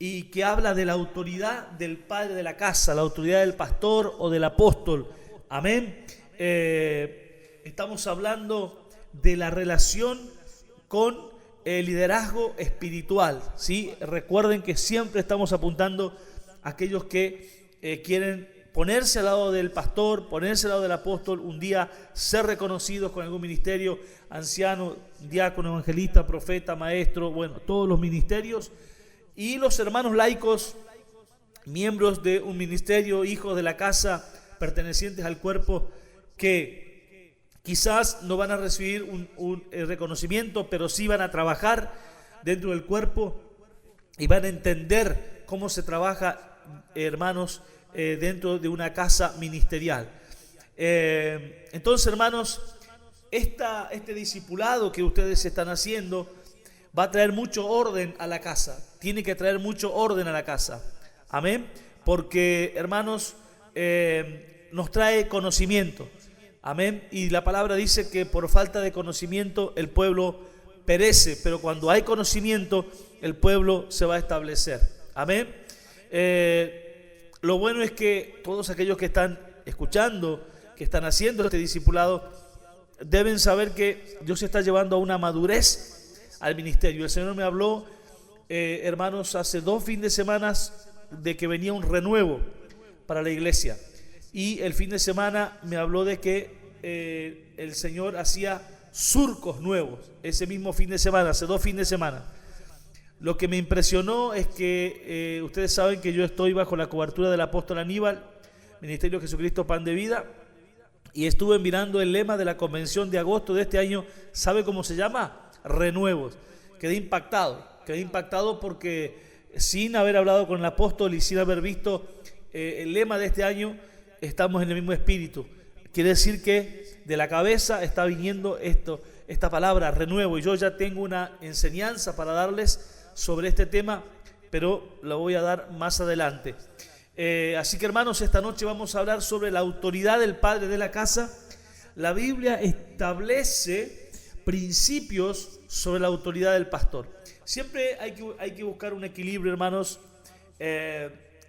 y que habla de la autoridad del padre de la casa, la autoridad del pastor o del apóstol. Amén. Estamos hablando de la relación con el liderazgo espiritual, ¿sí? Recuerden que siempre estamos apuntando a aquellos que quieren ponerse al lado del pastor, ponerse al lado del apóstol, un día ser reconocidos con algún ministerio, anciano, diácono, evangelista, profeta, maestro, bueno, todos los ministerios, y los hermanos laicos, miembros de un ministerio, hijos de la casa, pertenecientes al cuerpo, que quizás no van a recibir un reconocimiento, pero sí van a trabajar dentro del cuerpo y van a entender cómo se trabaja, hermanos, dentro de una casa ministerial. Entonces, hermanos, este discipulado que ustedes están haciendo va a traer mucho orden a la casa. Tiene que traer mucho orden a la casa. Amén. Porque, hermanos, nos trae conocimiento. Amén. Y la palabra dice que por falta de conocimiento el pueblo perece, pero cuando hay conocimiento el pueblo se va a establecer. Amén. Lo bueno es que todos aquellos que están escuchando, que están haciendo este discipulado, deben saber que Dios está llevando a una madurez al ministerio. El Señor me habló, hermanos, hace 2 fines de semana de que venía un renuevo para la iglesia. Y el fin de semana me habló de que el Señor hacía surcos nuevos. Ese mismo fin de semana, hace 2 fines de semana. Lo que me impresionó es que ustedes saben que yo estoy bajo la cobertura del apóstol Aníbal, Ministerio Jesucristo Pan de Vida, y estuve mirando el lema de la convención de agosto de este año. ¿Sabe cómo se llama? Renuevos. Quedé impactado porque sin haber hablado con el apóstol y sin haber visto el lema de este año, estamos en el mismo espíritu. Quiere decir que de la cabeza está viniendo esta palabra, renuevo, y yo ya tengo una enseñanza para darles sobre este tema, pero lo voy a dar más adelante. Así que, hermanos, esta noche vamos a hablar sobre la autoridad del padre de la casa. La Biblia establece principios sobre la autoridad del pastor. Siempre hay que buscar un equilibrio, hermanos,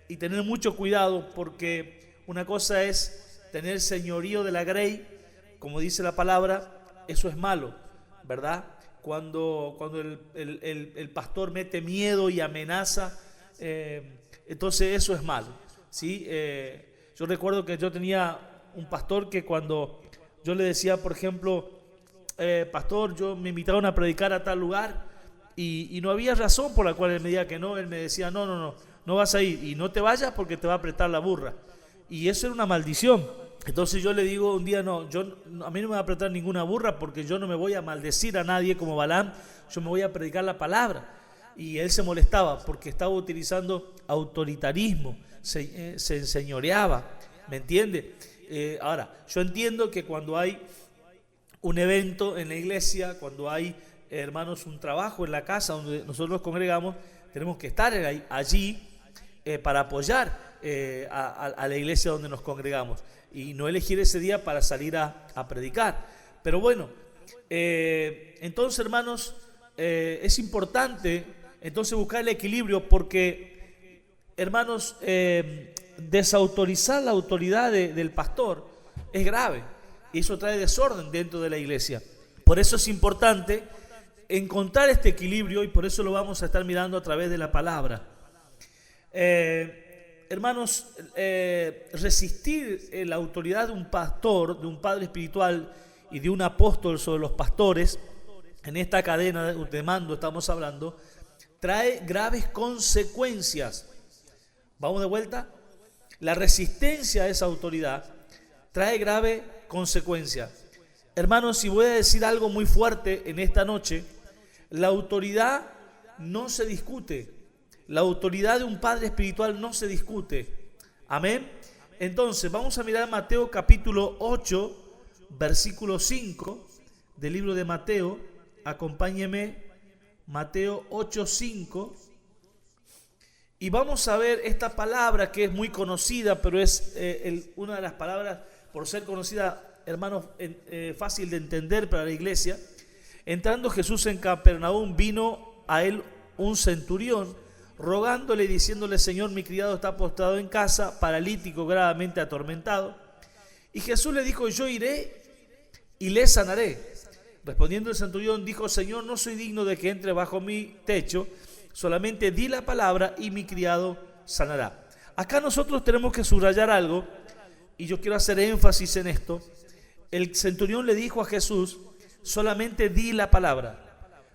y tener mucho cuidado, porque una cosa es tener señorío de la grey, como dice la palabra. Eso es malo, ¿verdad? Cuando el pastor mete miedo y amenaza, entonces eso es malo, ¿sí? Yo recuerdo que yo tenía un pastor que cuando yo le decía, por ejemplo, pastor, yo me invitaron a predicar a tal lugar y no había razón por la cual él me decía que no, él me decía, no vas a ir y no te vayas porque te va a apretar la burra. Y eso era una maldición. Entonces yo le digo un día, a mí no me va a apretar ninguna burra porque yo no me voy a maldecir a nadie como Balaam, yo me voy a predicar la palabra. Y él se molestaba porque estaba utilizando autoritarismo, se enseñoreaba, ¿me entiende? Ahora, yo entiendo que cuando hay un evento en la iglesia, cuando hay, hermanos, un trabajo en la casa donde nosotros nos congregamos, tenemos que estar allí para apoyar a la iglesia donde nos congregamos y no elegir ese día para salir a predicar. Pero bueno, entonces, hermanos, es importante entonces buscar el equilibrio, porque, hermanos, desautorizar la autoridad del pastor es grave y eso trae desorden dentro de la iglesia. Por eso es importante encontrar este equilibrio y por eso lo vamos a estar mirando a través de la palabra. Hermanos, resistir la autoridad de un pastor, de un padre espiritual y de un apóstol sobre los pastores, en esta cadena de mando estamos hablando, trae graves consecuencias. Vamos de vuelta. La resistencia a esa autoridad trae grave consecuencia. Hermanos, si voy a decir algo muy fuerte en esta noche, la autoridad no se discute. La autoridad de un padre espiritual no se discute. Amén. Entonces, vamos a mirar Mateo capítulo 8, versículo 5 del libro de Mateo. Acompáñeme, Mateo 8, 5. Y vamos a ver esta palabra que es muy conocida, pero es una de las palabras, por ser conocida, hermanos, fácil de entender para la iglesia. Entrando Jesús en Capernaum, vino a él un centurión, rogándole y diciéndole: Señor, mi criado está postrado en casa, paralítico, gravemente atormentado. Y Jesús le dijo: yo iré y le sanaré. Respondiendo el centurión dijo: Señor, no soy digno de que entre bajo mi techo, solamente di la palabra y mi criado sanará. Acá nosotros tenemos que subrayar algo, y yo quiero hacer énfasis en esto. El centurión le dijo a Jesús: solamente di la palabra.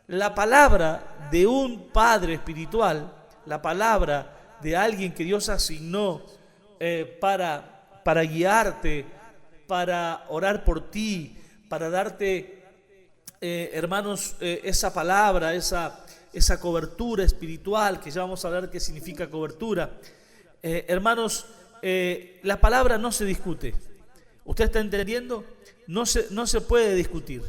La palabra de un padre espiritual, la palabra de alguien que Dios asignó para guiarte, para orar por ti, para darte, hermanos, esa palabra, esa cobertura espiritual, que ya vamos a hablar qué significa cobertura. Hermanos, la palabra no se discute. ¿Usted está entendiendo? No se puede discutir.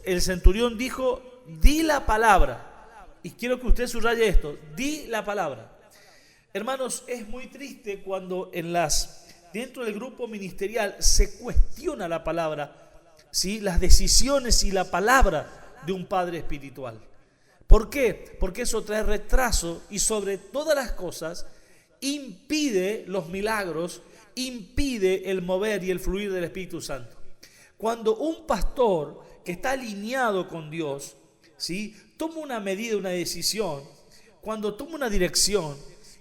El centurión dijo: di la palabra. Y quiero que usted subraye esto: di la palabra. Hermanos, es muy triste cuando dentro del grupo ministerial se cuestiona la palabra, ¿sí? Las decisiones y la palabra de un padre espiritual. ¿Por qué? Porque eso trae retraso y, sobre todas las cosas, impide los milagros, impide el mover y el fluir del Espíritu Santo. Cuando un pastor que está alineado con Dios, ¿sí?, toma una medida, una decisión, cuando toma una dirección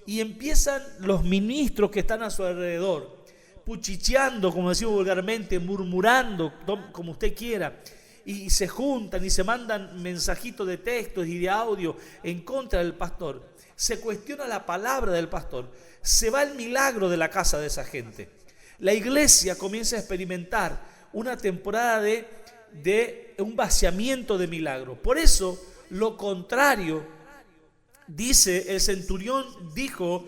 y empiezan los ministros que están a su alrededor, puchicheando, como decimos vulgarmente, murmurando, como usted quiera, y se juntan y se mandan mensajitos de textos y de audio en contra del pastor, se cuestiona la palabra del pastor, se va el milagro de la casa de esa gente. La iglesia comienza a experimentar una temporada de un vaciamiento de milagro. Por eso, lo contrario, dice el centurión, dijo: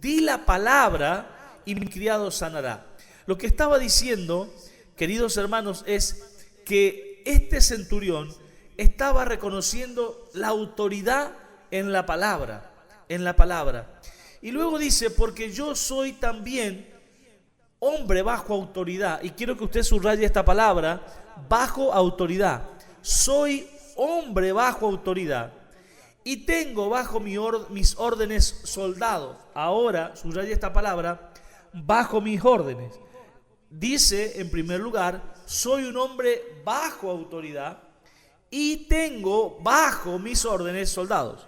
di la palabra y mi criado sanará. Lo que estaba diciendo, queridos hermanos, es que este centurión estaba reconociendo la autoridad en la palabra, Y luego dice: porque yo soy también hombre bajo autoridad. Y quiero que usted subraye esta palabra: bajo autoridad. Soy hombre bajo autoridad y tengo bajo mis órdenes soldados. Ahora, subraye esta palabra: bajo mis órdenes. Dice, en primer lugar, soy un hombre bajo autoridad y tengo bajo mis órdenes soldados.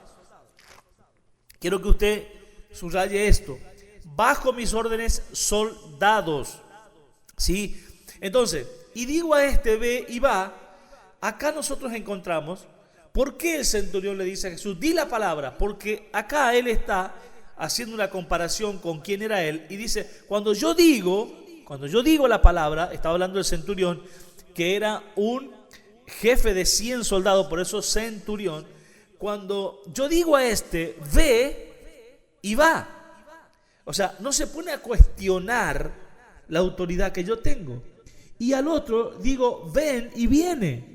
Quiero que usted subraye esto: bajo mis órdenes soldados. ¿Sí? Entonces, y digo a este: ve y va. Acá nosotros encontramos por qué el centurión le dice a Jesús: di la palabra. Porque acá él está haciendo una comparación con quién era él y dice: cuando yo digo la palabra, estaba hablando del centurión, que era un jefe de 100 soldados, por eso centurión. Cuando yo digo a este: ve y va. O sea, no se pone a cuestionar la autoridad que yo tengo. Y al otro digo: ven y viene.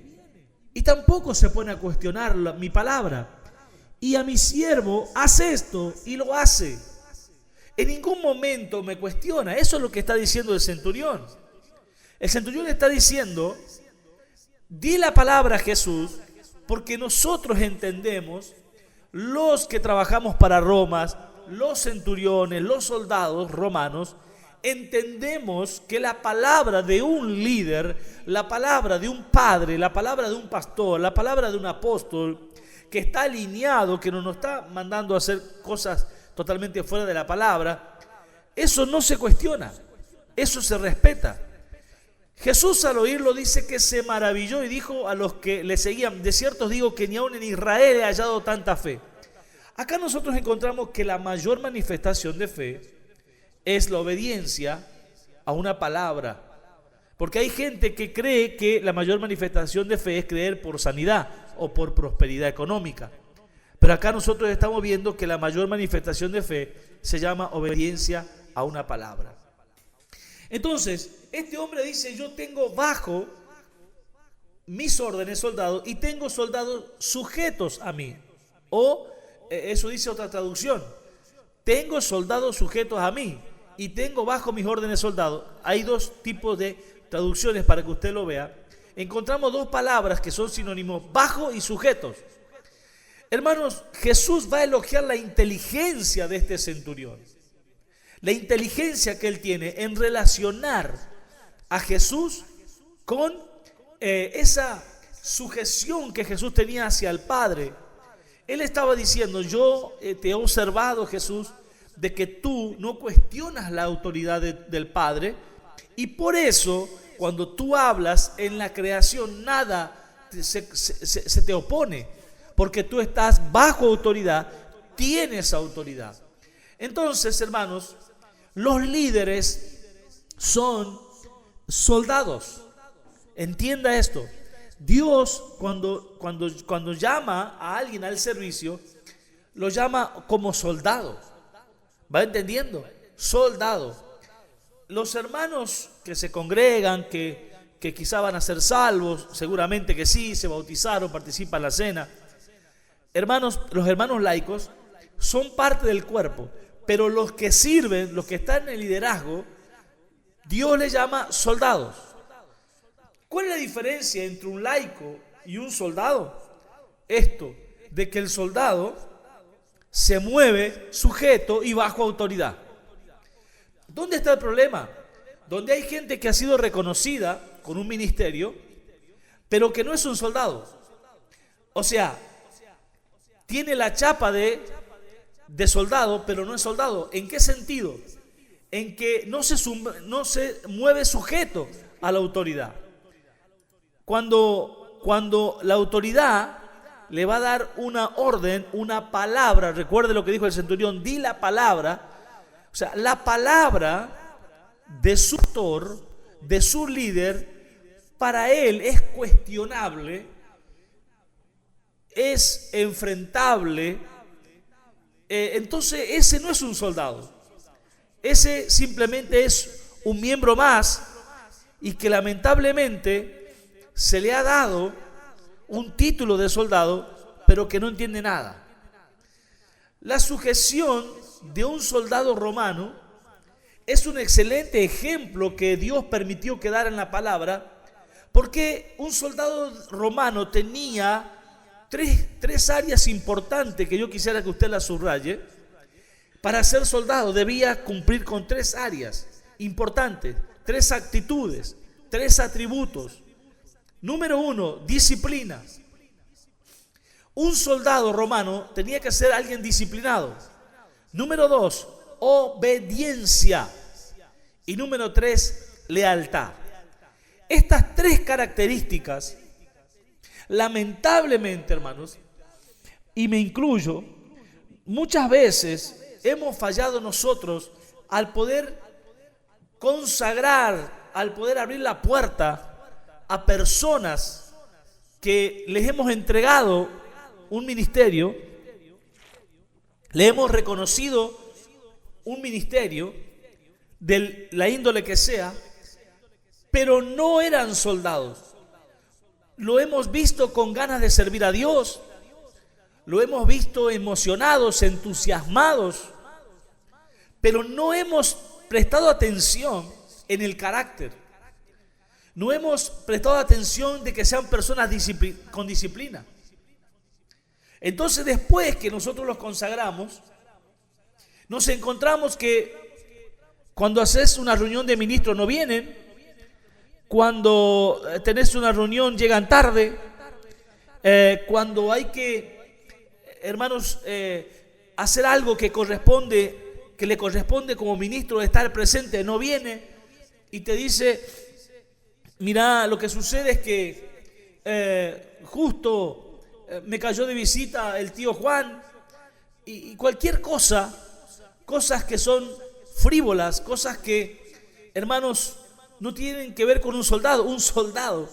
Y tampoco se pone a cuestionar mi palabra. Y a mi siervo: haz esto, y lo hace. En ningún momento me cuestiona. Eso es lo que está diciendo el centurión. El centurión está diciendo: di la palabra, Jesús, porque nosotros entendemos, los que trabajamos para Roma, los centuriones, los soldados romanos, entendemos que la palabra de un líder, la palabra de un padre, la palabra de un pastor, la palabra de un apóstol, que está alineado, que no nos está mandando a hacer cosas totalmente fuera de la palabra, eso no se cuestiona, eso se respeta. Jesús, al oírlo, dice que se maravilló y dijo a los que le seguían: de cierto os digo que ni aun en Israel he hallado tanta fe. Acá nosotros encontramos que la mayor manifestación de fe es la obediencia a una palabra. Porque hay gente que cree que la mayor manifestación de fe es creer por sanidad o por prosperidad económica. Pero acá nosotros estamos viendo que la mayor manifestación de fe se llama obediencia a una palabra. Entonces, este hombre dice: yo tengo bajo mis órdenes soldados y tengo soldados sujetos a mí. O, eso dice otra traducción: tengo soldados sujetos a mí y tengo bajo mis órdenes soldados. Hay dos tipos de traducciones para que usted lo vea. Encontramos dos palabras que son sinónimos: bajo y sujetos. Hermanos, Jesús va a elogiar la inteligencia de este centurión. La inteligencia que él tiene en relacionar a Jesús con esa sujeción que Jesús tenía hacia el Padre. Él estaba diciendo, yo te he observado, Jesús, de que tú no cuestionas la autoridad del Padre, y por eso cuando tú hablas en la creación nada se te opone, porque tú estás bajo autoridad, tienes autoridad. Entonces, hermanos, los líderes son soldados. Entienda esto. Dios cuando llama a alguien al servicio, lo llama como soldado. ¿Va entendiendo? Soldado. Los hermanos que se congregan, que quizá van a ser salvos, seguramente que sí, se bautizaron, participan en la cena. Hermanos, los hermanos laicos son parte del cuerpo, pero los que sirven, los que están en el liderazgo, Dios les llama soldados. ¿Cuál es la diferencia entre un laico y un soldado? Esto, de que el soldado se mueve sujeto y bajo autoridad. ¿Dónde está el problema? Donde hay gente que ha sido reconocida con un ministerio, pero que no es un soldado. O sea, tiene la chapa de soldado, pero no es soldado. ¿En qué sentido? En que no se mueve sujeto a la autoridad. Cuando la autoridad le va a dar una orden, una palabra, recuerde lo que dijo el centurión, di la palabra, o sea, la palabra de su autor, de su líder, para él es cuestionable, es enfrentable. Entonces ese no es un soldado, ese simplemente es un miembro más, y que lamentablemente se le ha dado un título de soldado, pero que no entiende nada. La sujeción de un soldado romano es un excelente ejemplo que Dios permitió quedar en la palabra, porque un soldado romano tenía tres áreas importantes que yo quisiera que usted las subraye. Para ser soldado debía cumplir con 3 áreas importantes, 3 actitudes, 3 atributos. Número 1, disciplina. Un soldado romano tenía que ser alguien disciplinado. Número 2, obediencia. Y número 3, lealtad. Estas 3 características, lamentablemente, hermanos, y me incluyo, muchas veces hemos fallado nosotros al poder consagrar, al poder abrir la puerta a personas que les hemos entregado un ministerio, le hemos reconocido un ministerio de la índole que sea, pero no eran soldados. Lo hemos visto con ganas de servir a Dios, lo hemos visto emocionados, entusiasmados, pero no hemos prestado atención en el carácter. No hemos prestado atención de que sean personas con disciplina. Entonces, después que nosotros los consagramos, nos encontramos que cuando haces una reunión de ministros no vienen, cuando tenés una reunión llegan tarde, cuando hay que, hermanos, hacer algo que le corresponde como ministro estar presente, no viene y te dice: mira, lo que sucede es que justo me cayó de visita el tío Juan, y cualquier cosa, cosas que son frívolas, cosas que, hermanos, no tienen que ver con un soldado. Un soldado,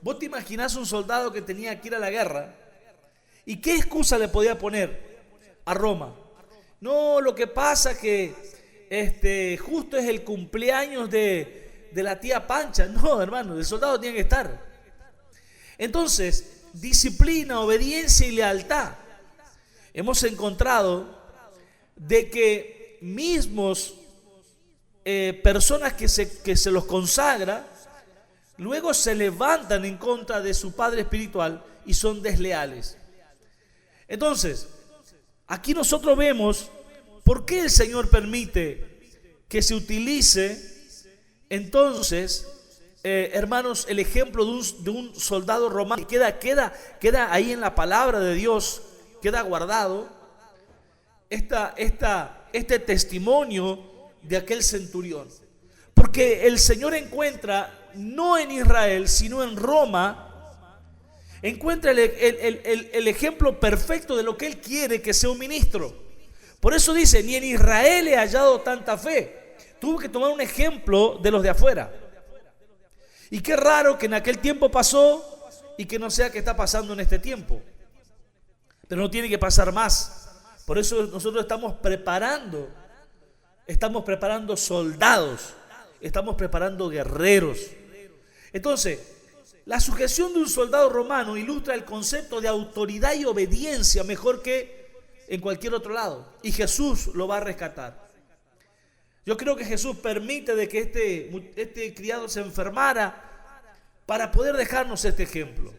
vos te imaginás un soldado que tenía que ir a la guerra, ¿y qué excusa le podía poner a Roma? No, lo que pasa que justo es el cumpleaños de la tía Pancha. No, hermano, el soldado tiene que estar. Entonces, disciplina, obediencia y lealtad. Hemos encontrado de que mismos personas que se los consagra, luego se levantan en contra de su padre espiritual y son desleales. Entonces, aquí nosotros vemos por qué el Señor permite que se utilice entonces, hermanos, el ejemplo de un soldado romano. Queda ahí en la palabra de Dios, queda guardado este testimonio de aquel centurión. Porque el Señor encuentra, no en Israel, sino en Roma, encuentra el ejemplo perfecto de lo que Él quiere que sea un ministro. Por eso dice, ni en Israel he hallado tanta fe. Tuvo que tomar un ejemplo de los de afuera. Y qué raro que en aquel tiempo pasó y que no sea que está pasando en este tiempo. Pero no tiene que pasar más. Por eso nosotros estamos preparando soldados, estamos preparando guerreros. Entonces, la sujeción de un soldado romano ilustra el concepto de autoridad y obediencia mejor que en cualquier otro lado. Y Jesús lo va a rescatar. Yo creo que Jesús permite de que este criado se enfermara para poder dejarnos este ejemplo.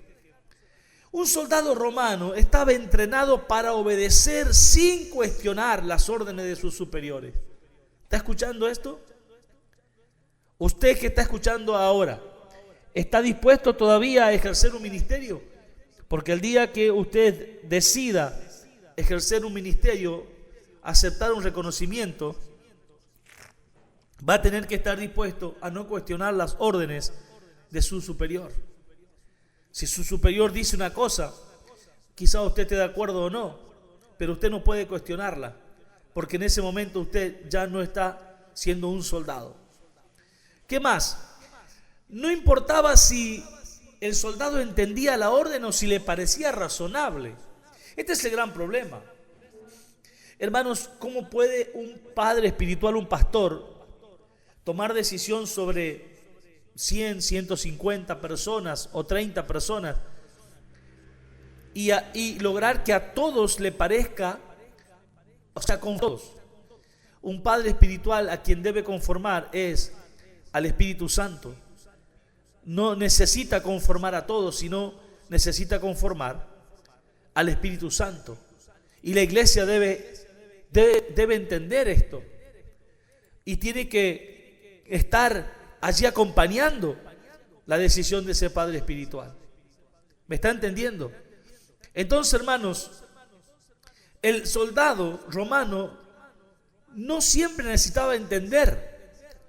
Un soldado romano estaba entrenado para obedecer sin cuestionar las órdenes de sus superiores. ¿Está escuchando esto? Usted que está escuchando ahora, ¿está dispuesto todavía a ejercer un ministerio? Porque el día que usted decida ejercer un ministerio, aceptar un reconocimiento, va a tener que estar dispuesto a no cuestionar las órdenes de su superior. Si su superior dice una cosa, quizá usted esté de acuerdo o no, pero usted no puede cuestionarla, porque en ese momento usted ya no está siendo un soldado. ¿Qué más? No importaba si el soldado entendía la orden o si le parecía razonable. Este es el gran problema. Hermanos, ¿cómo puede un padre espiritual, un pastor, tomar decisión sobre 100, 150 personas o 30 personas y lograr que a todos le parezca, o sea, con todos? Un padre espiritual a quien debe conformar es al Espíritu Santo. No necesita conformar a todos, sino necesita conformar al Espíritu Santo. Y la iglesia debe entender esto. Y tiene que estar allí acompañando la decisión de ese padre espiritual. ¿Me está entendiendo? Entonces, hermanos, el soldado romano no siempre necesitaba entender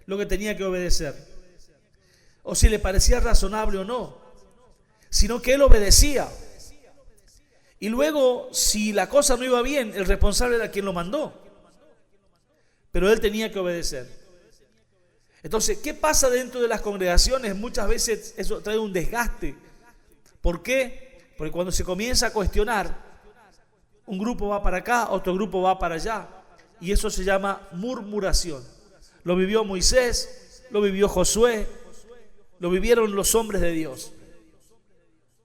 lo que tenía que obedecer, o si le parecía razonable o no, sino que él obedecía. Y luego, si la cosa no iba bien, el responsable era quien lo mandó, pero él tenía que obedecer. Entonces, ¿qué pasa dentro de las congregaciones? Muchas veces eso trae un desgaste. ¿Por qué? Porque cuando se comienza a cuestionar, un grupo va para acá, otro grupo va para allá, y eso se llama murmuración. Lo vivió Moisés, lo vivió Josué, lo vivieron los hombres de Dios.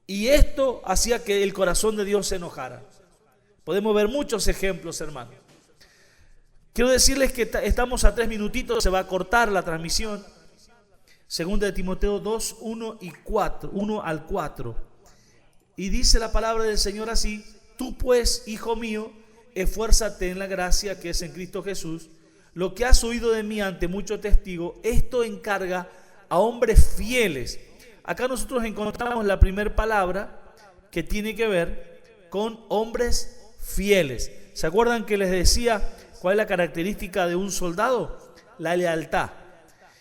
Y esto hacía que el corazón de Dios se enojara. Podemos ver muchos ejemplos, hermanos. Quiero decirles que estamos a 3 minutitos, se va a cortar la transmisión. Segunda de Timoteo 2, 1 al 4. Y dice la palabra del Señor así: tú pues, hijo mío, esfuérzate en la gracia que es en Cristo Jesús. Lo que has oído de mí ante muchos testigos, esto encarga a hombres fieles. Acá nosotros encontramos la primera palabra que tiene que ver con hombres fieles. ¿Se acuerdan que les decía cuál es la característica de un soldado? La lealtad.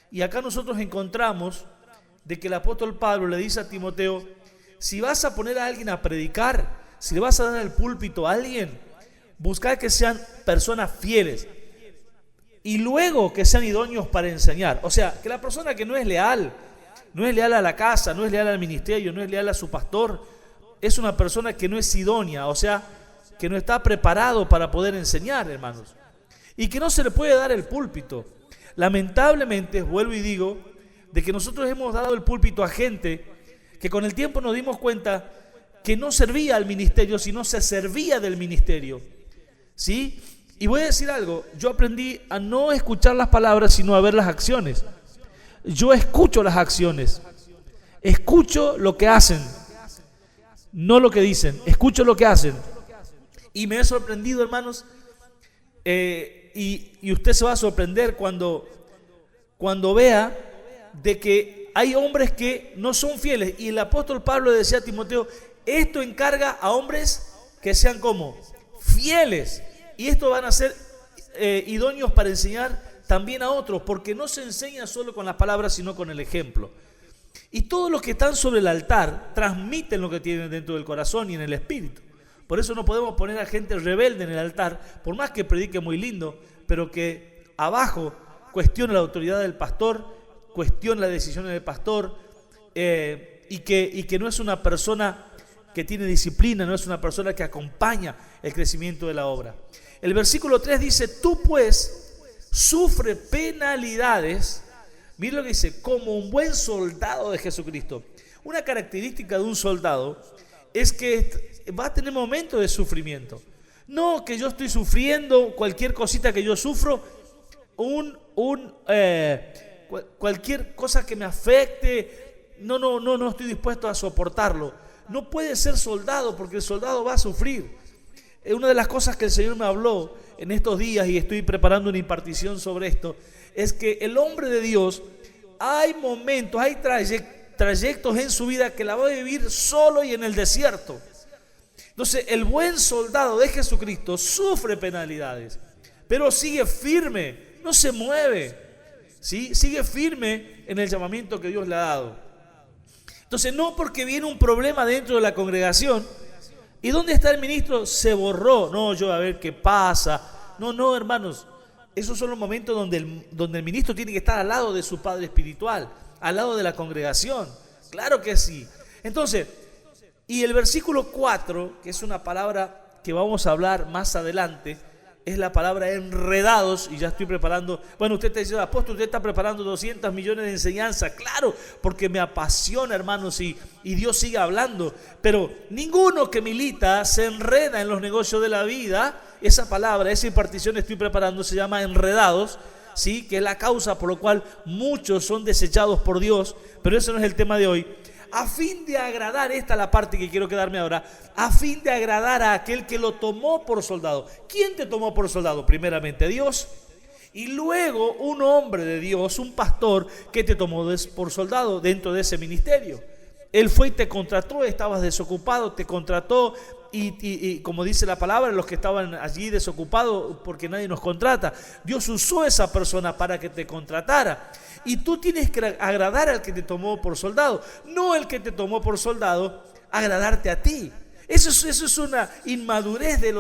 Y acá nosotros encontramos de que el apóstol Pablo le dice a Timoteo: si vas a poner a alguien a predicar, si le vas a dar el púlpito a alguien, busca que sean personas fieles y luego que sean idóneos para enseñar. O sea, que la persona que no es leal a la casa, no es leal al ministerio, no es leal a su pastor, es una persona que no es idónea, o sea, que no está preparado para poder enseñar, hermanos, y que no se le puede dar el púlpito. Lamentablemente, vuelvo y digo, de que nosotros hemos dado el púlpito a gente que con el tiempo nos dimos cuenta que no servía al ministerio, sino se servía del ministerio, ¿sí? Y voy a decir algo: yo aprendí a no escuchar las palabras, sino a ver las acciones. Yo escucho las acciones, escucho lo que hacen, no lo que dicen, escucho lo que hacen. Y me he sorprendido, hermanos, y usted se va a sorprender cuando vea de que hay hombres que no son fieles. Y el apóstol Pablo decía a Timoteo, esto encarga a hombres que sean como fieles. Y estos van a ser idóneos para enseñar también a otros, porque no se enseña solo con las palabras, sino con el ejemplo. Y todos los que están sobre el altar transmiten lo que tienen dentro del corazón y en el espíritu. Por eso no podemos poner a gente rebelde en el altar, por más que predique muy lindo, pero que abajo cuestione la autoridad del pastor, cuestione las decisiones del pastor, y que no es una persona que tiene disciplina, no es una persona que acompaña el crecimiento de la obra. El versículo 3 dice, tú pues sufre penalidades, mira lo que dice, como un buen soldado de Jesucristo. Una característica de un soldado es que va a tener momentos de sufrimiento. No que yo estoy sufriendo cualquier cosita que yo sufro, cualquier cosa que me afecte, no estoy dispuesto a soportarlo. No puede ser soldado, porque el soldado va a sufrir. Una de las cosas que el Señor me habló en estos días, y estoy preparando una impartición sobre esto, es que el hombre de Dios, hay momentos, hay trayectos en su vida que la va a vivir solo y en el desierto. Entonces el buen soldado de Jesucristo sufre penalidades, pero sigue firme, no se mueve, ¿sí? Sigue firme en el llamamiento que Dios le ha dado. Entonces no porque viene un problema dentro de la congregación, ¿y dónde está el ministro? Se borró, no, yo a ver qué pasa. No, hermanos, esos son los momentos donde el ministro tiene que estar al lado de su padre espiritual, al lado de la congregación. Claro que sí. Entonces, y el versículo 4, que es una palabra que vamos a hablar más adelante, es la palabra enredados, y ya estoy preparando. Bueno, usted te dice, apóstol, usted está preparando 200 millones de enseñanzas. Claro, porque me apasiona, hermanos, y Dios sigue hablando. Pero ninguno que milita se enreda en los negocios de la vida. Esa palabra, esa impartición estoy preparando, se llama enredados, ¿sí? Que es la causa por la cual muchos son desechados por Dios. Pero ese no es el tema de hoy. A fin de agradar, esta es la parte que quiero quedarme ahora, a fin de agradar a aquel que lo tomó por soldado. ¿Quién te tomó por soldado? Primeramente Dios, y luego un hombre de Dios, un pastor que te tomó por soldado dentro de ese ministerio. Él fue y te contrató, estabas desocupado, te contrató, y como dice la palabra, los que estaban allí desocupados porque nadie nos contrata, Dios usó a esa persona para que te contratara. Y tú tienes que agradar al que te tomó por soldado, no el que te tomó por soldado agradarte a ti. Eso es una inmadurez de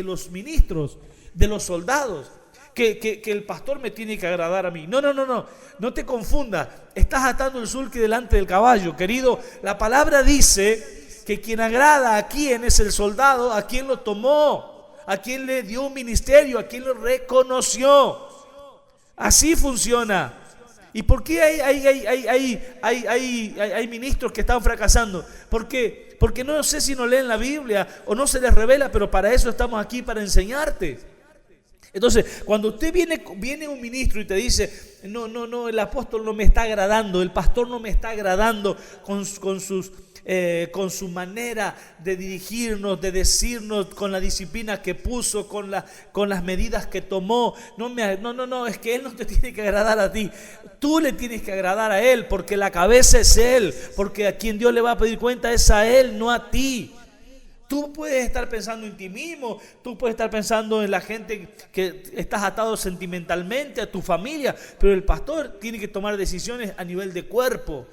los ministros, de los soldados, que el pastor me tiene que agradar a mí. No te confundas, estás atando el sulky delante del caballo, querido. La palabra dice que quien agrada a quien es el soldado, a quien lo tomó, a quien le dio un ministerio, a quien lo reconoció. Así funciona. ¿Y por qué hay ministros que están fracasando? ¿Por qué? Porque no sé si no leen la Biblia o no se les revela, pero para eso estamos aquí, para enseñarte. Entonces, cuando usted viene un ministro y te dice, no, el apóstol no me está agradando, el pastor no me está agradando con su manera de dirigirnos, de decirnos, con la disciplina que puso, con las medidas que tomó. No, es que él no te tiene que agradar a ti. Tú le tienes que agradar a él, porque la cabeza es él, porque a quien Dios le va a pedir cuenta es a él, no a ti. Tú puedes estar pensando en ti mismo, tú puedes estar pensando en la gente que estás atado sentimentalmente, a tu familia, pero el pastor tiene que tomar decisiones a nivel de cuerpo.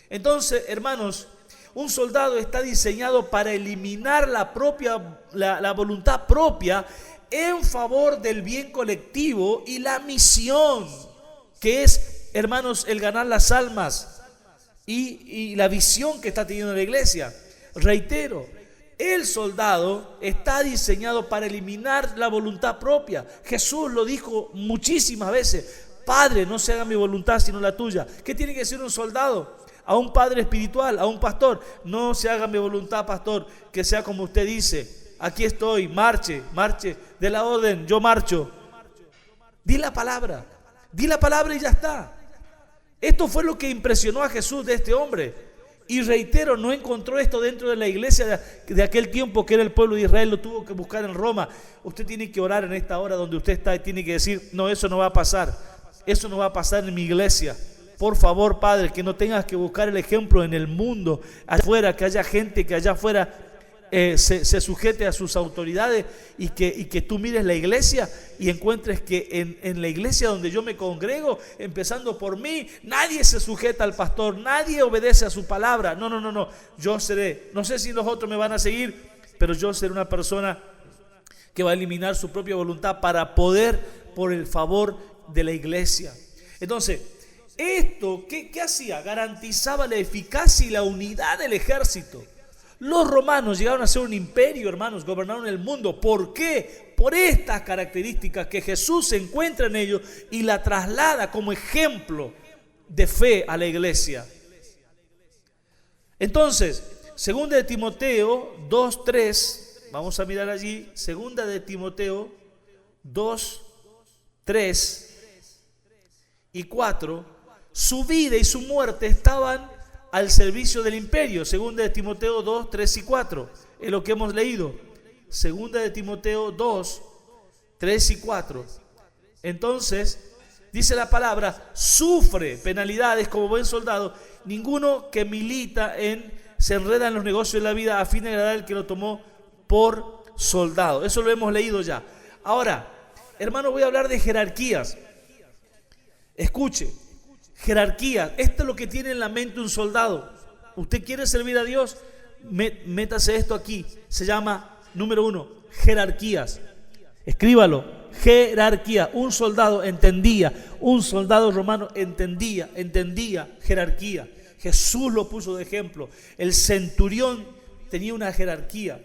Entonces, hermanos, un soldado está diseñado para eliminar la voluntad propia en favor del bien colectivo y la misión, que es, hermanos, el ganar las almas y la visión que está teniendo la iglesia. Reitero, el soldado está diseñado para eliminar la voluntad propia. Jesús lo dijo muchísimas veces: Padre, no se haga mi voluntad sino la tuya. ¿Qué tiene que decir un soldado? A un padre espiritual, a un pastor: no se haga mi voluntad, pastor, que sea como usted dice. Aquí estoy, marche de la orden, yo marcho. Di la palabra y ya está. Esto fue lo que impresionó a Jesús de este hombre. Y reitero, no encontró esto dentro de la iglesia de aquel tiempo que era el pueblo de Israel, lo tuvo que buscar en Roma. Usted tiene que orar en esta hora donde usted está y tiene que decir, no, eso no va a pasar. Eso no va a pasar en mi iglesia. Por favor, Padre, que no tengas que buscar el ejemplo en el mundo, afuera, que haya gente que allá afuera se sujete a sus autoridades y que tú mires la iglesia y encuentres que en la iglesia donde yo me congrego, empezando por mí, nadie se sujeta al pastor, nadie obedece a su palabra. No, yo seré, no sé si los otros me van a seguir, pero yo seré una persona que va a eliminar su propia voluntad para poder, por el favor de la iglesia. Entonces, esto, ¿qué hacía? Garantizaba la eficacia y la unidad del ejército. Los romanos llegaron a ser un imperio, hermanos, gobernaron el mundo. ¿Por qué? Por estas características que Jesús se encuentra en ellos y la traslada como ejemplo de fe a la iglesia. Entonces, segunda de Timoteo 2:3, vamos a mirar allí, segunda de Timoteo 2:3 y 4, su vida y su muerte estaban al servicio del imperio. Segunda de Timoteo 2, 3 y 4. Es lo que hemos leído. Segunda de Timoteo 2, 3 y 4. Entonces, dice la palabra, sufre penalidades como buen soldado. Ninguno que milita se enreda en los negocios de la vida a fin de agradar al que lo tomó por soldado. Eso lo hemos leído ya. Ahora, hermanos, voy a hablar de jerarquías. Escuche. Jerarquía, esto es lo que tiene en la mente un soldado. Usted quiere servir a Dios, métase esto aquí. Se llama, número 1, jerarquías. Escríbalo, jerarquía. Un soldado entendía, un soldado romano entendía jerarquía. Jesús lo puso de ejemplo. El centurión tenía una jerarquía.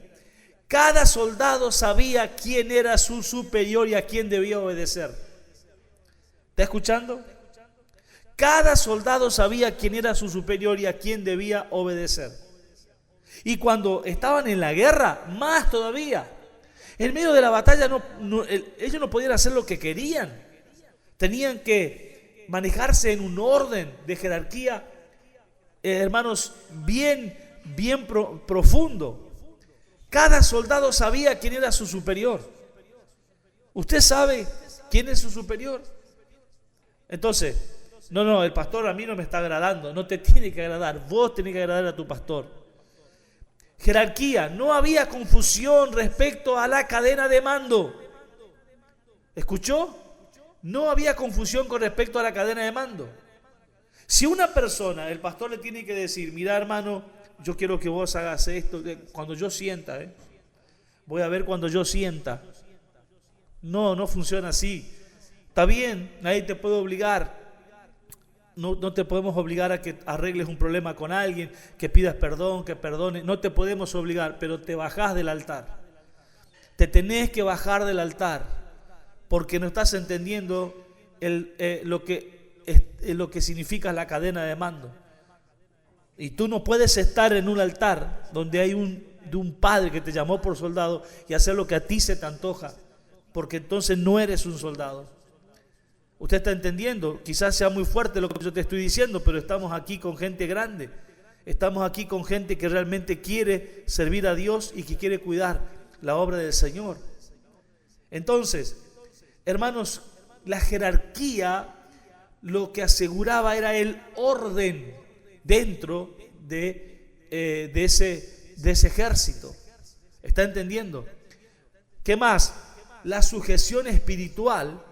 Cada soldado sabía quién era su superior y a quién debía obedecer. ¿Está escuchando? Cada soldado sabía quién era su superior y a quién debía obedecer. Y cuando estaban en la guerra, más todavía. En medio de la batalla ellos no podían hacer lo que querían. Tenían que manejarse en un orden de jerarquía, hermanos, bien profundo. Cada soldado sabía quién era su superior. ¿Usted sabe quién es su superior? Entonces, no, el pastor a mí no me está agradando, no te tiene que agradar, vos tenés que agradar a tu pastor. Jerarquía, no había confusión respecto a la cadena de mando. ¿Escuchó? No había confusión con respecto a la cadena de mando. Si una persona, el pastor le tiene que decir, mira hermano, yo quiero que vos hagas esto, cuando yo sienta, voy a ver cuando yo sienta. No funciona así. Está bien, nadie te puede obligar. No te podemos obligar a que arregles un problema con alguien, que pidas perdón, que perdones. No te podemos obligar, pero te bajás del altar. Te tenés que bajar del altar, porque no estás entendiendo lo que significa la cadena de mando. Y tú no puedes estar en un altar donde hay de un padre que te llamó por soldado y hacer lo que a ti se te antoja, porque entonces no eres un soldado. Usted está entendiendo, quizás sea muy fuerte lo que yo te estoy diciendo, pero estamos aquí con gente grande, estamos aquí con gente que realmente quiere servir a Dios y que quiere cuidar la obra del Señor. Entonces, hermanos, la jerarquía lo que aseguraba era el orden dentro de ese ejército. ¿Está entendiendo? ¿Qué más? La sujeción espiritual.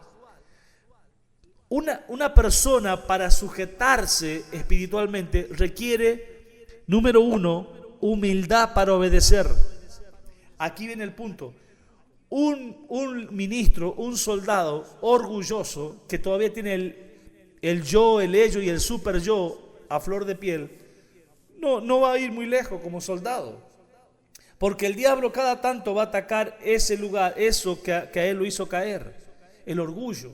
Una persona para sujetarse espiritualmente requiere, número 1, humildad para obedecer. Aquí viene el punto. Un ministro, un soldado orgulloso que todavía tiene el yo, el ello y el super yo a flor de piel, no va a ir muy lejos como soldado. Porque el diablo cada tanto va a atacar ese lugar, eso que a él lo hizo caer, el orgullo.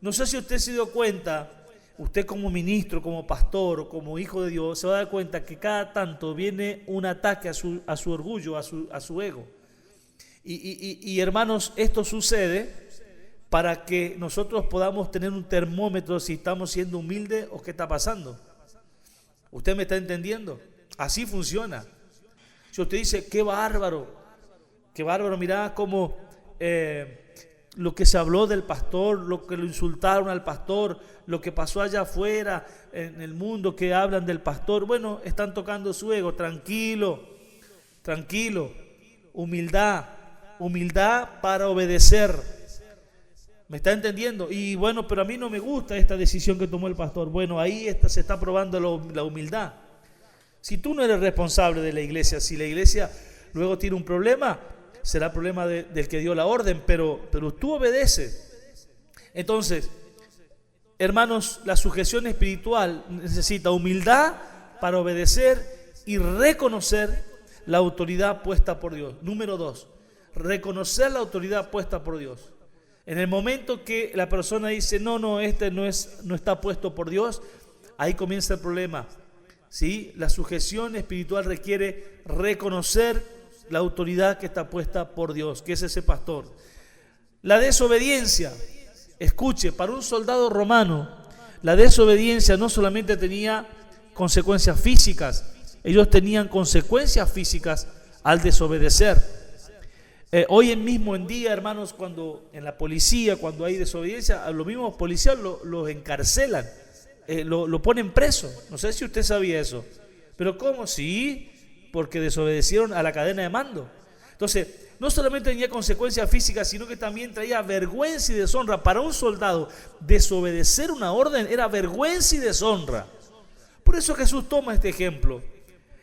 No sé si usted se dio cuenta, usted como ministro, como pastor o como hijo de Dios, se va a dar cuenta que cada tanto viene un ataque a su orgullo, a su ego. Y hermanos, esto sucede para que nosotros podamos tener un termómetro si estamos siendo humildes o qué está pasando. ¿Usted me está entendiendo? Así funciona. Si usted dice, qué bárbaro, mirá cómo lo que se habló del pastor, lo que lo insultaron al pastor, lo que pasó allá afuera en el mundo que hablan del pastor. Bueno, están tocando su ego. Tranquilo, humildad para obedecer. ¿Me está entendiendo? Y bueno, pero a mí no me gusta esta decisión que tomó el pastor. Bueno, ahí se está probando la humildad. Si tú no eres responsable de la iglesia, si la iglesia luego tiene un problema, será problema del que dio la orden, pero tú obedeces. Entonces, hermanos, la sujeción espiritual necesita humildad para obedecer y reconocer la autoridad puesta por Dios. Número 2, reconocer la autoridad puesta por Dios. En el momento que la persona dice, no está puesto por Dios, ahí comienza el problema. ¿Sí? La sujeción espiritual requiere reconocer la autoridad que está puesta por Dios, que es ese pastor. La desobediencia, escuche, para un soldado romano, la desobediencia no solamente tenía consecuencias físicas, ellos tenían consecuencias físicas al desobedecer. Hoy mismo en día, hermanos, cuando en la policía, cuando hay desobediencia, a los mismos policías los encarcelan, lo ponen preso. No sé si usted sabía eso. ¿Pero cómo? Sí, porque desobedecieron a la cadena de mando. Entonces, no solamente tenía consecuencias físicas, sino que también traía vergüenza y deshonra. Para un soldado, desobedecer una orden era vergüenza y deshonra. Por eso Jesús toma este ejemplo.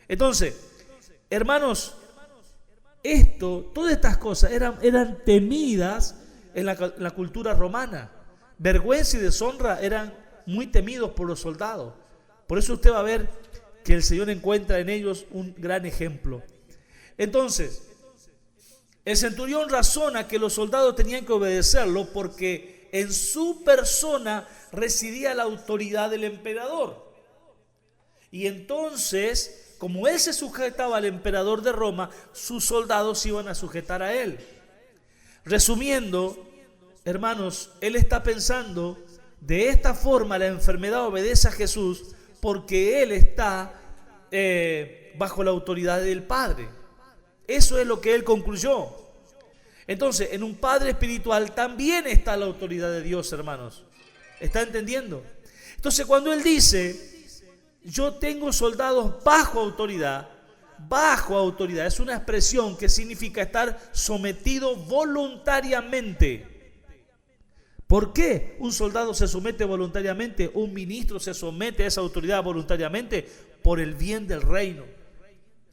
Entonces, hermanos, todas estas cosas eran temidas en la cultura romana. Vergüenza y deshonra eran muy temidos por los soldados. Por eso usted va a ver que el Señor encuentra en ellos un gran ejemplo. Entonces, el centurión razona que los soldados tenían que obedecerlo porque en su persona residía la autoridad del emperador. Y entonces, como él se sujetaba al emperador de Roma, sus soldados se iban a sujetar a él. Resumiendo, hermanos, él está pensando, de esta forma la enfermedad obedece a Jesús porque él está bajo la autoridad del Padre. Eso es lo que él concluyó. Entonces, en un padre espiritual también está la autoridad de Dios, hermanos. ¿Está entendiendo? Entonces, cuando él dice, yo tengo soldados bajo autoridad, es una expresión que significa estar sometido voluntariamente. ¿Por qué un soldado se somete voluntariamente? Un ministro se somete a esa autoridad voluntariamente por el bien del reino,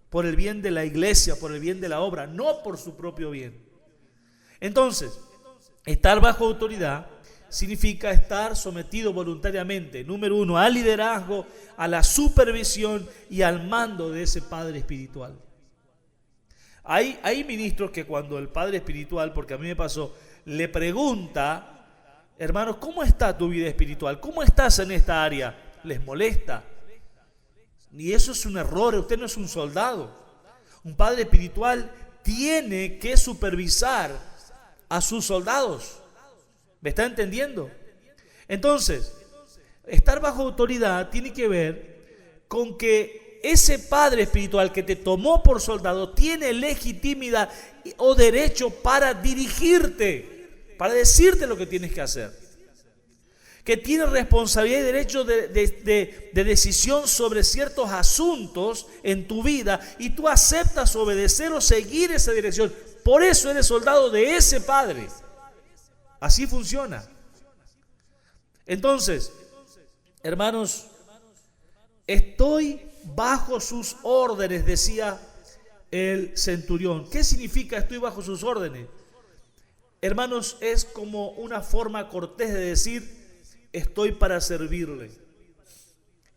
por el bien de la iglesia, por el bien de la obra, no por su propio bien. Entonces, estar bajo autoridad significa estar sometido voluntariamente, número 1, al liderazgo, a la supervisión y al mando de ese padre espiritual. Hay ministros que cuando el padre espiritual, porque a mí me pasó, le pregunta, hermanos, ¿cómo está tu vida espiritual? ¿Cómo estás en esta área? Les molesta. Y eso es un error, usted no es un soldado. Un padre espiritual tiene que supervisar a sus soldados. ¿Me está entendiendo? Entonces, estar bajo autoridad tiene que ver con que ese padre espiritual que te tomó por soldado tiene legitimidad o derecho para dirigirte, para decirte lo que tienes que hacer. Que tiene responsabilidad y derecho de decisión sobre ciertos asuntos en tu vida y tú aceptas obedecer o seguir esa dirección. Por eso eres soldado de ese padre. Así funciona. Entonces, hermanos, estoy bajo sus órdenes, decía el centurión. ¿Qué significa estoy bajo sus órdenes? Hermanos, es como una forma cortés de decir estoy para servirle.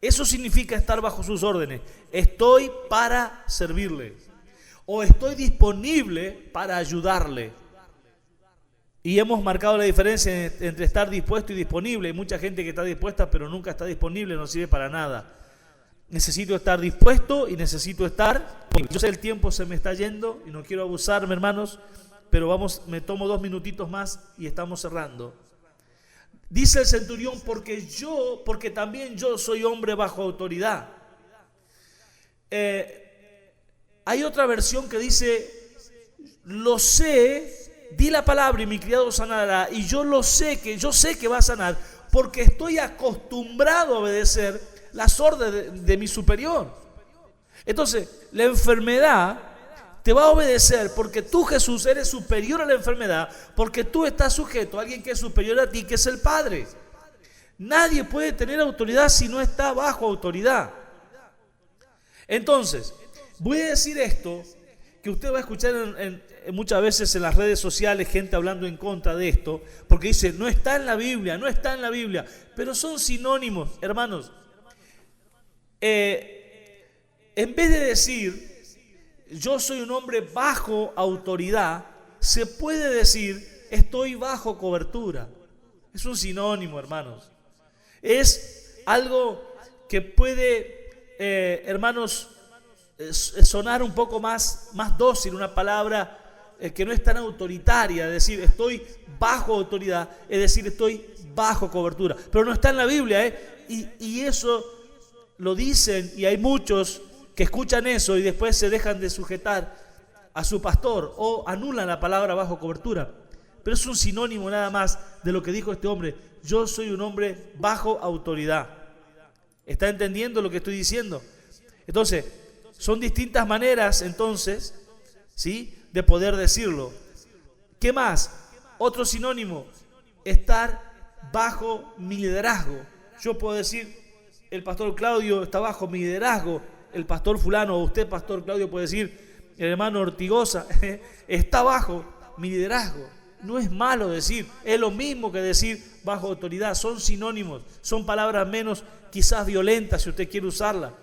Eso significa estar bajo sus órdenes. Estoy para servirle. O estoy disponible para ayudarle. Y hemos marcado la diferencia entre estar dispuesto y disponible. Hay mucha gente que está dispuesta pero nunca está disponible, no sirve para nada. Necesito estar dispuesto y necesito estar disponible. Yo sé el tiempo se me está yendo y no quiero abusarme, hermanos, pero me tomo 2 minutitos más y estamos cerrando. Dice el centurión, porque también yo soy hombre bajo autoridad. Hay otra versión que dice, lo sé, di la palabra y mi criado sanará, y yo sé que va a sanar, porque estoy acostumbrado a obedecer las órdenes de mi superior. Entonces, la enfermedad te va a obedecer porque tú, Jesús, eres superior a la enfermedad, porque tú estás sujeto a alguien que es superior a ti, que es el Padre. Nadie puede tener autoridad si no está bajo autoridad. Entonces, voy a decir esto, que usted va a escuchar muchas veces en las redes sociales gente hablando en contra de esto, porque dice, no está en la Biblia, no está en la Biblia, pero son sinónimos, hermanos. En vez de decir, yo soy un hombre bajo autoridad, se puede decir, estoy bajo cobertura. Es un sinónimo, hermanos. Es algo que puede, hermanos, sonar un poco más dócil, una palabra que no es tan autoritaria, es decir, estoy bajo autoridad, es decir, estoy bajo cobertura. Pero no está en la Biblia, y eso lo dicen, y hay muchos que escuchan eso y después se dejan de sujetar a su pastor o anulan la palabra bajo cobertura. Pero es un sinónimo nada más de lo que dijo este hombre. Yo soy un hombre bajo autoridad. ¿Está entendiendo lo que estoy diciendo? Entonces, son distintas maneras, entonces, ¿sí?, de poder decirlo. ¿Qué más? Otro sinónimo, estar bajo mi liderazgo. Yo puedo decir, el pastor Claudio está bajo mi liderazgo. El pastor fulano, o usted, pastor Claudio, puede decir, el hermano Ortigosa está bajo mi liderazgo. No es malo decir, es lo mismo que decir bajo autoridad. Son sinónimos, son palabras menos quizás violentas si usted quiere usarla,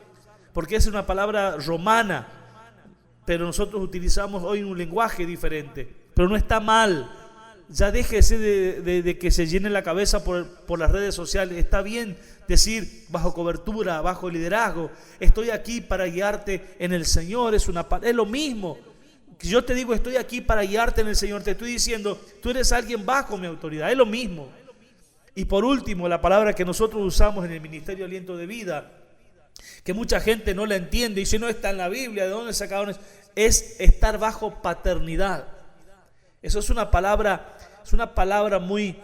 porque es una palabra romana, pero nosotros utilizamos hoy un lenguaje diferente. Pero no está mal. Ya déjese de que se llene la cabeza por las redes sociales. Está bien decir bajo cobertura, bajo liderazgo. Estoy aquí para guiarte en el Señor. Es lo mismo. Yo te digo, estoy aquí para guiarte en el Señor. Te estoy diciendo, tú eres alguien bajo mi autoridad. Es lo mismo. Y por último, la palabra que nosotros usamos en el Ministerio Aliento de Vida, que mucha gente no la entiende y si no está en la Biblia, ¿de dónde sacaron eso? Es estar bajo paternidad. Eso es una palabra muy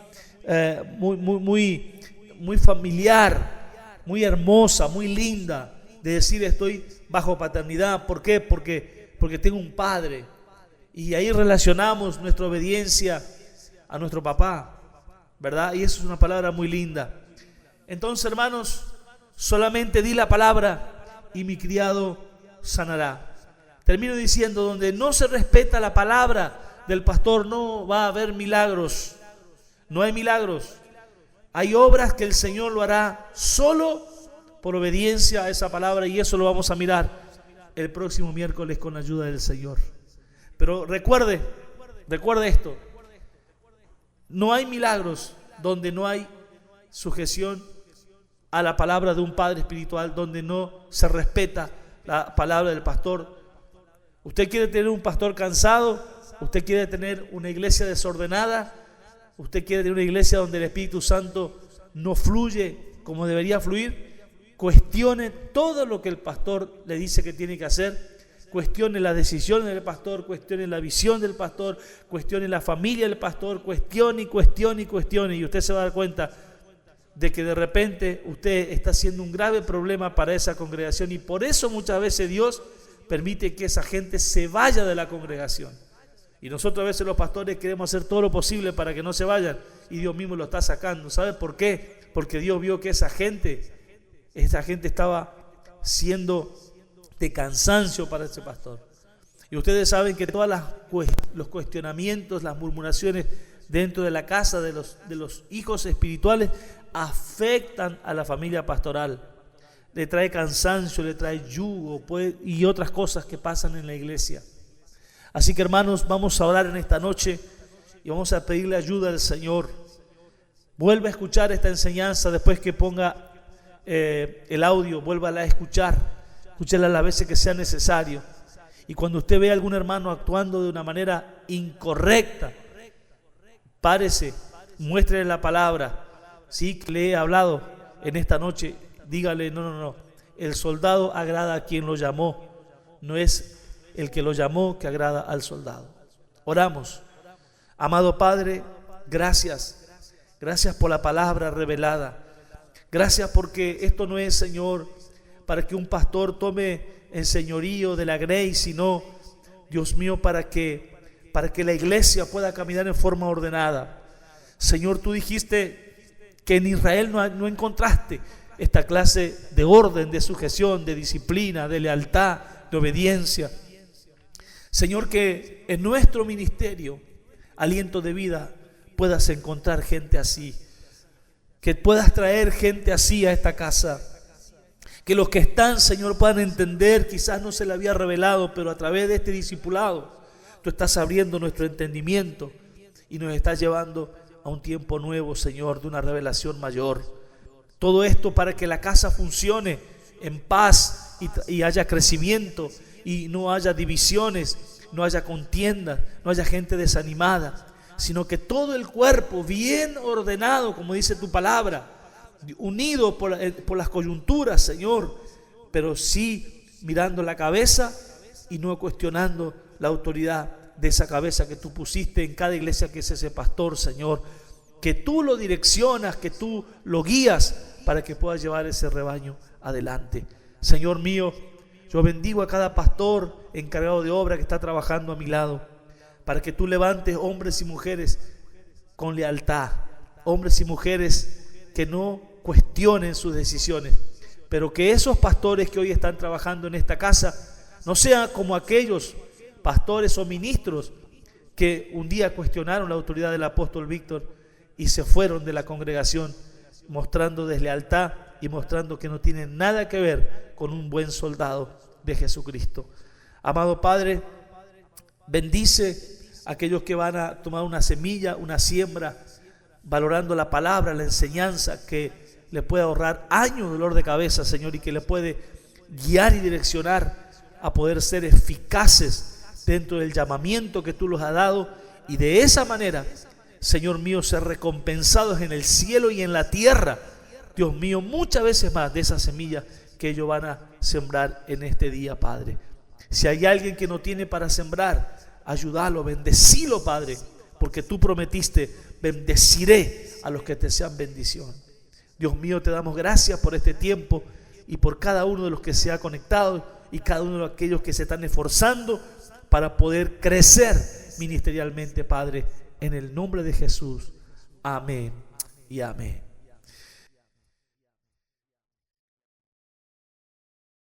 familiar, muy hermosa, muy linda, de decir estoy bajo paternidad. ¿Por qué? Porque tengo un padre. Y ahí relacionamos nuestra obediencia a nuestro papá, ¿verdad? Y eso es una palabra muy linda. Entonces, hermanos, solamente di la palabra y mi criado sanará. Termino diciendo, donde no se respeta la palabra del pastor no va a haber milagros. No hay milagros. Hay obras que el Señor lo hará solo por obediencia a esa palabra, y eso lo vamos a mirar el próximo miércoles con la ayuda del Señor. Pero recuerde esto: no hay milagros donde no hay sujeción a la palabra de un padre espiritual, donde no se respeta la palabra del pastor. ¿Usted quiere tener un pastor cansado? ¿Usted quiere tener una iglesia desordenada? ¿Usted quiere tener una iglesia donde el Espíritu Santo no fluye como debería fluir? Cuestione todo lo que el pastor le dice que tiene que hacer. Cuestione las decisiones del pastor, cuestione la visión del pastor, cuestione la familia del pastor, cuestione. Y usted se va a dar cuenta de que de repente usted está siendo un grave problema para esa congregación, y por eso muchas veces Dios permite que esa gente se vaya de la congregación. Y nosotros a veces los pastores queremos hacer todo lo posible para que no se vayan, y Dios mismo lo está sacando. ¿Sabe por qué? Porque Dios vio que esa gente estaba siendo de cansancio para ese pastor. Y ustedes saben que todos los cuestionamientos, las murmuraciones dentro de la casa de los hijos espirituales afectan a la familia pastoral. Le trae cansancio, le trae yugo y otras cosas que pasan en la iglesia. Así que, hermanos, vamos a orar en esta noche y vamos a pedirle ayuda al Señor. Vuelva a escuchar esta enseñanza después que ponga el audio, vuélvala a escúchela las veces que sea necesario. Y cuando usted ve a algún hermano actuando de una manera incorrecta, párese, muéstrele la palabra, sí, que le he hablado en esta noche. Dígale, no, el soldado agrada a quien lo llamó, no es el que lo llamó que agrada al soldado. Oramos. Amado Padre, gracias. Gracias por la palabra revelada. Gracias porque esto no es, Señor, para que un pastor tome el señorío de la grey, sino, Dios mío, para que la iglesia pueda caminar en forma ordenada. Señor, tú dijiste que en Israel no encontraste esta clase de orden, de sujeción, de disciplina, de lealtad, de obediencia. Señor, que en nuestro ministerio, Aliento de Vida, puedas encontrar gente así, que puedas traer gente así a esta casa, que los que están, Señor, puedan entender. Quizás no se le había revelado, pero a través de este discipulado tú estás abriendo nuestro entendimiento y nos estás llevando a un tiempo nuevo, Señor, de una revelación mayor. Todo esto para que la casa funcione en paz y haya crecimiento y no haya divisiones, no haya contiendas, no haya gente desanimada, sino que todo el cuerpo bien ordenado, como dice tu palabra, unido por las coyunturas, Señor, pero sí mirando la cabeza y no cuestionando la autoridad de esa cabeza que tú pusiste en cada iglesia, que es ese pastor, Señor, que tú lo direccionas, que tú lo guías para que pueda llevar ese rebaño adelante. Señor mío, yo bendigo a cada pastor encargado de obra que está trabajando a mi lado, para que tú levantes hombres y mujeres con lealtad, hombres y mujeres que no cuestionen sus decisiones, pero que esos pastores que hoy están trabajando en esta casa no sean como aquellos pastores o ministros que un día cuestionaron la autoridad del apóstol Víctor y se fueron de la congregación mostrando deslealtad y mostrando que no tienen nada que ver con un buen soldado de Jesucristo. Amado Padre, bendice a aquellos que van a tomar una semilla, una siembra, valorando la palabra, la enseñanza, que le puede ahorrar años de dolor de cabeza, Señor, y que le puede guiar y direccionar a poder ser eficaces dentro del llamamiento que tú los has dado, y de esa manera, Señor mío, ser recompensados en el cielo y en la tierra, Dios mío, muchas veces más de esa semilla que ellos van a sembrar en este día, Padre. Si hay alguien que no tiene para sembrar, ayúdalo, bendecilo, Padre, porque tú prometiste: bendeciré a los que te sean bendición. Dios mío, te damos gracias por este tiempo y por cada uno de los que se ha conectado y cada uno de aquellos que se están esforzando para poder crecer ministerialmente, Padre, en el nombre de Jesús. Amén y amén.